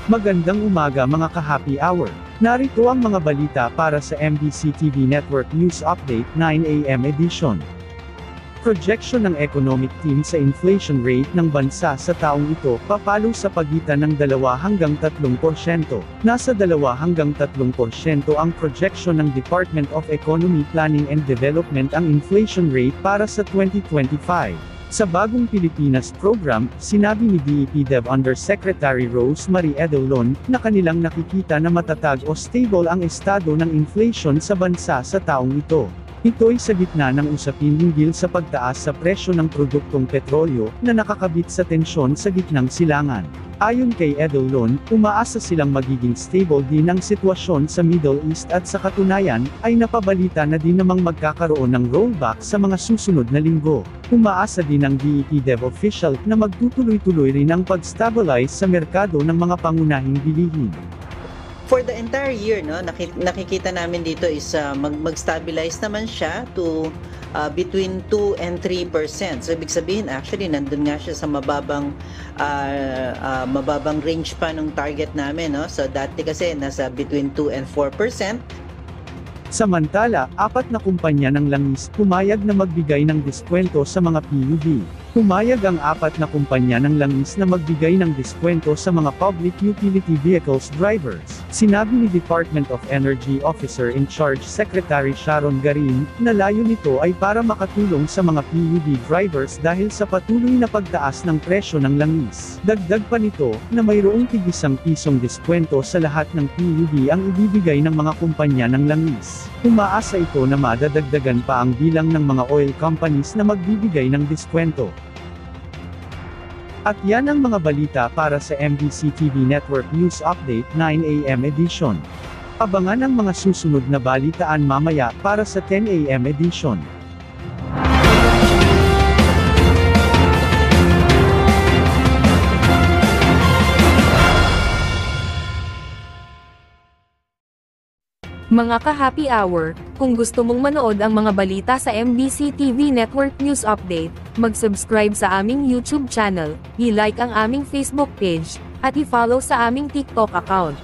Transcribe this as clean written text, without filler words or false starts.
Magandang umaga mga ka-happy hour. Narito ang mga balita para sa MBC TV Network News Update 9 AM edition. Projection ng economic team sa inflation rate ng bansa sa taong ito papalo sa pagitan ng 2 hanggang 3%. Nasa 2 hanggang 3% ang projection ng Department of Economy Planning and Development ang inflation rate para sa 2025. Sa Bagong Pilipinas program, sinabi ni DEP Dev Undersecretary Rosemary Edellon, na kanilang nakikita na matatag o stable ang estado ng inflation sa bansa sa taong ito. Ito'y sa gitna ng usapin hinggil sa pagtaas sa presyo ng produktong petrolyo, na nakakabit sa tensyon sa gitnang silangan. Ayon kay Edellon, umaasa silang magiging stable din ang sitwasyon sa Middle East at sa katunayan, ay napabalita na din namang magkakaroon ng rollback sa mga susunod na linggo. Umaasa din ang DEP Dev official na magtutuloy-tuloy rin ang pag-stabilize sa merkado ng mga pangunahing bilihin. For the entire year, no, nakikita namin dito is mag-stabilize naman siya to between 2 and 3%. So ibig sabihin actually nandun nga siya sa mababang range pa ng target namin, no. So dati kasi nasa between 2 and 4%. Samantala, 4 na kumpanya ng langis pumayag na magbigay ng diskwento sa mga PUV. Pumayag ang 4 na kumpanya ng langis na magbigay ng diskwento sa mga public utility vehicles drivers. Sinabi ni Department of Energy Officer in Charge Secretary Sharon Garin, na layo nito ay para makatulong sa mga PUV drivers dahil sa patuloy na pagtaas ng presyo ng langis. Dagdag pa nito, na mayroong tig-1 pisong diskwento sa lahat ng PUV ang ibibigay ng mga kumpanya ng langis. Umaasa ito na madadagdagan pa ang bilang ng mga oil companies na magbibigay ng diskwento. At yan ang mga balita para sa MBC TV Network News Update 9 AM edition. Abangan ang mga susunod na balitaan mamaya para sa 10 AM edition. Mga ka-happy hour, kung gusto mong manood ang mga balita sa MBC TV Network News Update, mag-subscribe sa aming YouTube channel, i-like ang aming Facebook page, at i-follow sa aming TikTok account.